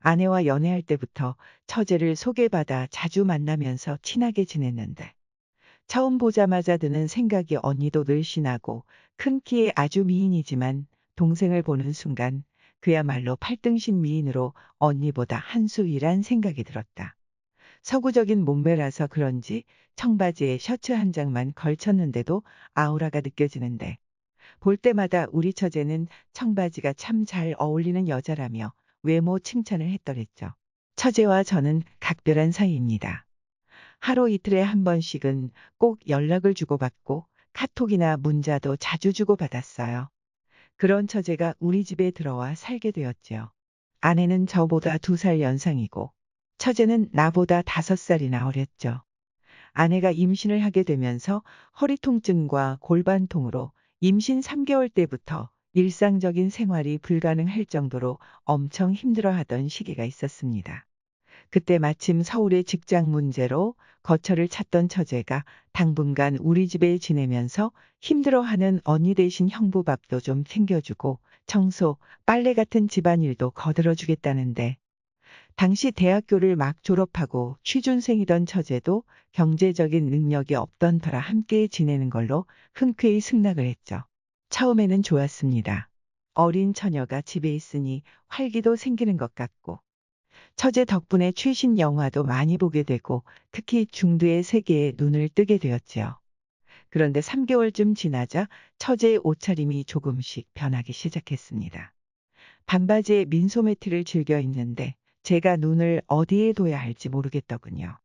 아내와 연애할 때부터 처제를 소개받아 자주 만나면서 친하게 지냈는데 처음 보자마자 드는 생각이 언니도 늘씬하고 큰 키의 아주 미인이지만 동생을 보는 순간 그야말로 팔등신 미인으로 언니보다 한 수 위란 생각이 들었다. 서구적인 몸매라서 그런지 청바지에 셔츠 한 장만 걸쳤는데도 아우라가 느껴지는데 볼 때마다 우리 처제는 청바지가 참 잘 어울리는 여자라며 외모 칭찬을 했더랬죠. 처제와 저는 각별한 사이입니다. 하루 이틀에 한 번씩은 꼭 연락을 주고받고 카톡이나 문자도 자주 주고받았어요. 그런 처제가 우리 집에 들어와 살게 되었지요. 아내는 저보다 2살 연상이고 처제는 나보다 5살이나 어렸죠. 아내가 임신을 하게 되면서 허리 통증과 골반통으로 임신 3개월 때부터 일상적인 생활이 불가능할 정도로 엄청 힘들어하던 시기가 있었습니다. 그때 마침 서울의 직장 문제로 거처를 찾던 처제가 당분간 우리 집에 지내면서 힘들어하는 언니 대신 형부 밥도 좀 챙겨주고 청소, 빨래 같은 집안일도 거들어주겠다는데 당시 대학교를 막 졸업하고 취준생이던 처제도 경제적인 능력이 없던 터라 함께 지내는 걸로 흔쾌히 승낙을 했죠. 처음에는 좋았습니다. 어린 처녀가 집에 있으니 활기도 생기는 것 같고 처제 덕분에 최신 영화도 많이 보게 되고 특히 중두의 세계에 눈을 뜨게 되었지요. 그런데 3개월쯤 지나자 처제의 옷차림이 조금씩 변하기 시작했습니다. 반바지에 민소매티를 즐겨 입는데 제가 눈을 어디에 둬야 할지 모르겠더군요.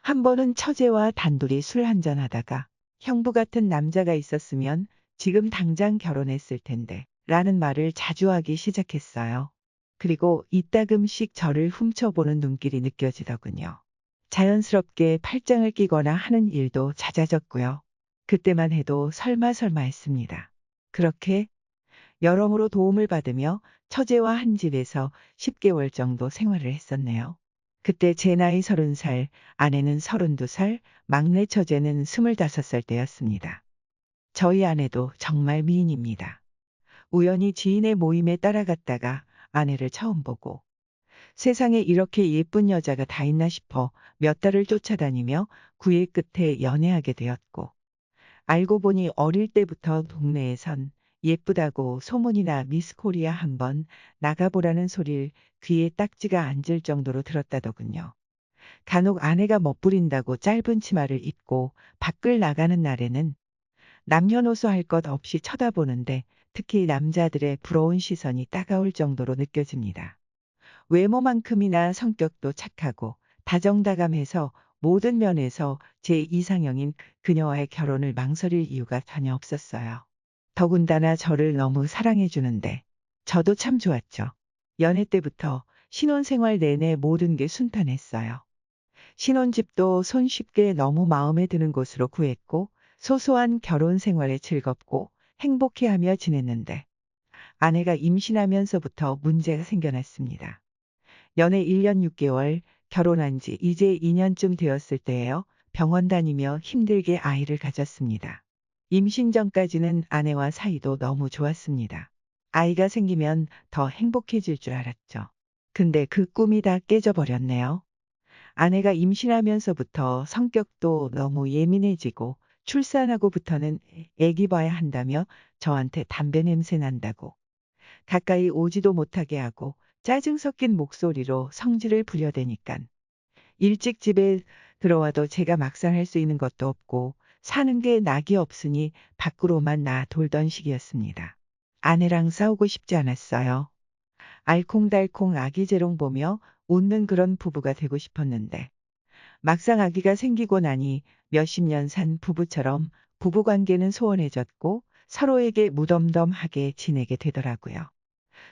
한 번은 처제와 단둘이 술 한잔 하다가 형부 같은 남자가 있었으면 지금 당장 결혼했을 텐데 라는 말을 자주 하기 시작했어요. 그리고 이따금씩 저를 훔쳐보는 눈길이 느껴지더군요. 자연스럽게 팔짱을 끼거나 하는 일도 잦아졌고요. 그때만 해도 설마 했습니다. 그렇게 여러모로 도움을 받으며 처제와 한 집에서 10개월 정도 생활을 했었네요. 그때 제 나이 30살, 아내는 32살, 막내 처제는 25살 때였습니다. 저희 아내도 정말 미인입니다. 우연히 지인의 모임에 따라갔다가 아내를 처음 보고 세상에 이렇게 예쁜 여자가 다 있나 싶어 몇 달을 쫓아다니며 구애 끝에 연애하게 되었고 알고 보니 어릴 때부터 동네에선 예쁘다고 소문이나 미스 코리아 한번 나가보라는 소리를 귀에 딱지가 앉을 정도로 들었다더군요. 간혹 아내가 멋부린다고 짧은 치마를 입고 밖을 나가는 날에는 남녀노소 할 것 없이 쳐다보는데 특히 남자들의 부러운 시선이 따가울 정도로 느껴집니다. 외모만큼이나 성격도 착하고 다정다감해서 모든 면에서 제 이상형인 그녀와의 결혼을 망설일 이유가 전혀 없었어요. 더군다나 저를 너무 사랑해 주는데 저도 참 좋았죠. 연애 때부터 신혼생활 내내 모든 게 순탄했어요. 신혼집도 손쉽게 너무 마음에 드는 곳으로 구했고 소소한 결혼 생활에 즐겁고 행복해하며 지냈는데 아내가 임신하면서부터 문제가 생겨났습니다. 연애 1년 6개월, 결혼한 지 이제 2년쯤 되었을 때예요. 병원 다니며 힘들게 아이를 가졌습니다. 임신 전까지는 아내와 사이도 너무 좋았습니다. 아이가 생기면 더 행복해질 줄 알았죠. 근데 그 꿈이 다 깨져버렸네요. 아내가 임신하면서부터 성격도 너무 예민해지고 출산하고부터는 애기 봐야 한다며 저한테 담배 냄새 난다고 가까이 오지도 못하게 하고 짜증 섞인 목소리로 성질을 부려대니깐 일찍 집에 들어와도 제가 막상 할 수 있는 것도 없고 사는 게 낙이 없으니 밖으로만 나 돌던 시기였습니다. 아내랑 싸우고 싶지 않았어요. 알콩달콩 아기 재롱 보며 웃는 그런 부부가 되고 싶었는데 막상 아기가 생기고 나니 몇십 년 산 부부처럼 부부관계는 소원해졌고 서로에게 무덤덤하게 지내게 되더라고요.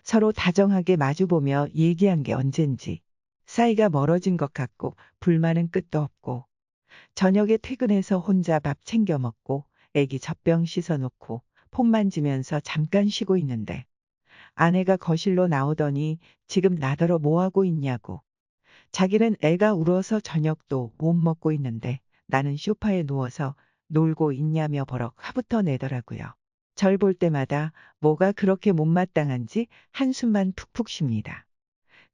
서로 다정하게 마주보며 얘기한 게 언젠지 사이가 멀어진 것 같고 불만은 끝도 없고 저녁에 퇴근해서 혼자 밥 챙겨 먹고 애기 젖병 씻어놓고 폰 만지면서 잠깐 쉬고 있는데 아내가 거실로 나오더니 지금 나더러 뭐하고 있냐고 자기는 애가 울어서 저녁도 못 먹고 있는데 나는 소파에 누워서 놀고 있냐며 버럭 화부터 내더라고요. 절 볼 때마다 뭐가 그렇게 못마땅한지 한숨만 푹푹 쉽니다.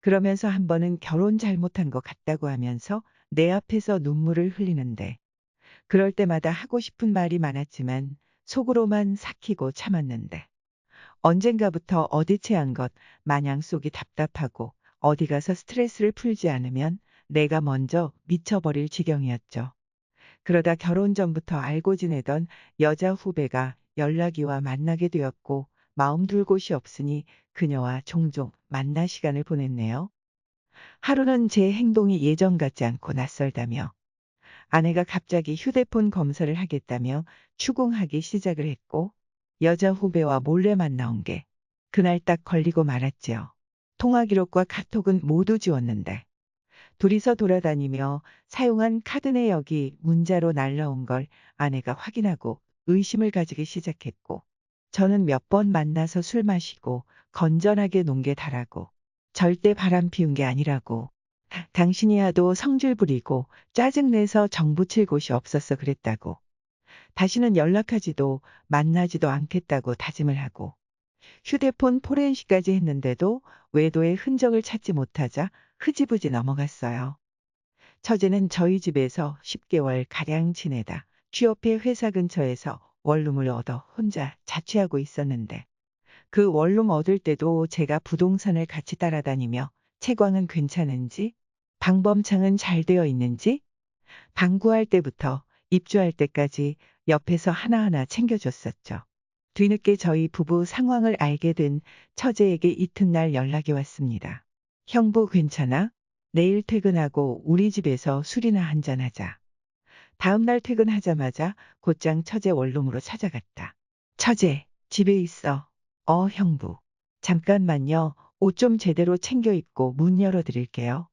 그러면서 한 번은 결혼 잘못한 것 같다고 하면서 내 앞에서 눈물을 흘리는데 그럴 때마다 하고 싶은 말이 많았지만 속으로만 삭히고 참았는데 언젠가부터 어디 체한 것 마냥 속이 답답하고 어디 가서 스트레스를 풀지 않으면 내가 먼저 미쳐버릴 지경이었죠. 그러다 결혼 전부터 알고 지내던 여자 후배가 연락이 와 만나게 되었고 마음 둘 곳이 없으니 그녀와 종종 만나 시간을 보냈네요. 하루는 제 행동이 예전 같지 않고 낯설다며 아내가 갑자기 휴대폰 검사를 하겠다며 추궁하기 시작을 했고 여자 후배와 몰래 만나온 게 그날 딱 걸리고 말았지요. 통화 기록과 카톡은 모두 지웠는데 둘이서 돌아다니며 사용한 카드 내역이 문자로 날라온 걸 아내가 확인하고 의심을 가지기 시작했고 저는 몇 번 만나서 술 마시고 건전하게 논 게 다라고 절대 바람 피운 게 아니라고 당신이 하도 성질 부리고 짜증내서 정붙일 곳이 없었어 그랬다고 다시는 연락하지도 만나지도 않겠다고 다짐을 하고 휴대폰 포렌식까지 했는데도 외도의 흔적을 찾지 못하자 흐지부지 넘어갔어요. 처제는 저희 집에서 10개월 가량 지내다 취업해 회사 근처에서 원룸을 얻어 혼자 자취하고 있었는데 그 원룸 얻을 때도 제가 부동산을 같이 따라다니며 채광은 괜찮은지 방범창은 잘 되어 있는지 방구할 때부터 입주할 때까지 옆에서 하나하나 챙겨줬었죠. 뒤늦게 저희 부부 상황을 알게 된 처제에게 이튿날 연락이 왔습니다. 형부 괜찮아? 내일 퇴근하고 우리 집에서 술이나 한잔하자. 다음날 퇴근하자마자 곧장 처제 원룸으로 찾아갔다. 처제, 집에 있어. 형부. 잠깐만요. 옷 좀 제대로 챙겨 입고 문 열어드릴게요.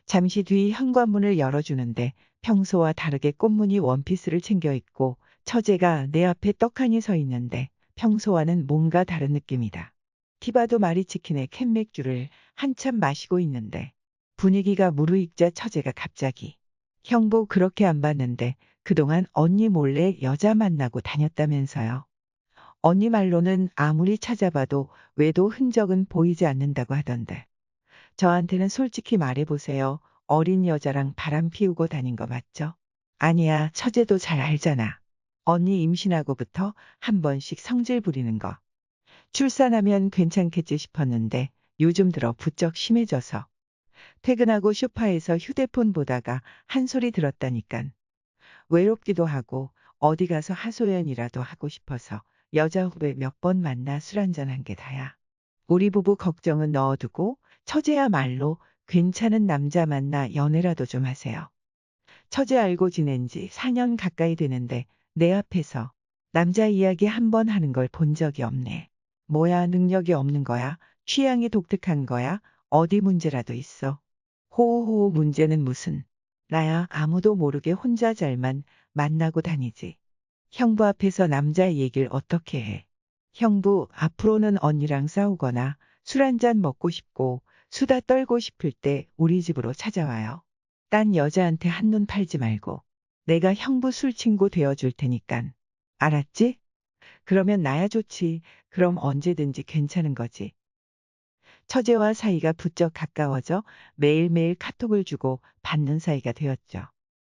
잠시 뒤 현관문을 열어주는데 평소와 다르게 꽃무늬 원피스를 챙겨 입고 처제가 내 앞에 떡하니 서 있는데 평소와는 뭔가 다른 느낌이다. 티바도 마리치킨에 캔맥주를 한참 마시고 있는데 분위기가 무르익자 처제가 갑자기 형부 그렇게 안 봤는데 그동안 언니 몰래 여자 만나고 다녔다면서요. 언니 말로는 아무리 찾아봐도 외도 흔적은 보이지 않는다고 하던데 저한테는 솔직히 말해보세요. 어린 여자랑 바람 피우고 다닌 거 맞죠? 아니야, 처제도 잘 알잖아. 언니 임신하고부터 한 번씩 성질 부리는 거. 출산하면 괜찮겠지 싶었는데 요즘 들어 부쩍 심해져서 퇴근하고 소파에서 휴대폰 보다가 한 소리 들었다니깐. 외롭기도 하고 어디 가서 하소연이라도 하고 싶어서 여자 후배 몇 번 만나 술 한잔한 게 다야. 우리 부부 걱정은 넣어두고 처제야말로 괜찮은 남자 만나 연애라도 좀 하세요. 처제 알고 지낸 지 4년 가까이 되는데 내 앞에서 남자 이야기 한 번 하는 걸 본 적이 없네. 뭐야 능력이 없는 거야? 취향이 독특한 거야? 어디 문제라도 있어? 호호호 문제는 무슨. 나야 아무도 모르게 혼자 잘만 만나고 다니지. 형부 앞에서 남자 얘기를 어떻게 해. 형부 앞으로는 언니랑 싸우거나 술 한잔 먹고 싶고 수다 떨고 싶을 때 우리 집으로 찾아와요. 딴 여자한테 한눈 팔지 말고 내가 형부 술친구 되어줄 테니깐. 알았지? 그러면 나야 좋지. 그럼 언제든지 괜찮은 거지. 처제와 사이가 부쩍 가까워져 매일매일 카톡을 주고 받는 사이가 되었죠.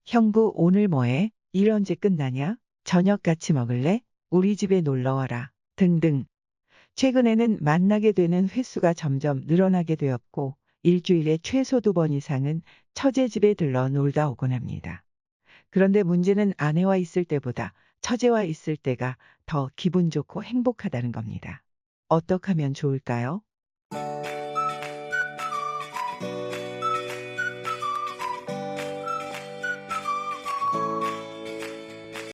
형부 오늘 뭐해? 일 언제 끝나냐? 저녁 같이 먹을래? 우리 집에 놀러 와라. 등등. 최근에는 만나게 되는 횟수가 점점 늘어나게 되었고 일주일에 최소 2번 이상은 처제 집에 들러 놀다 오곤 합니다. 그런데 문제는 아내와 있을 때보다 처제와 있을 때가 더 기분 좋고 행복하다는 겁니다. 어떻게 하면 좋을까요?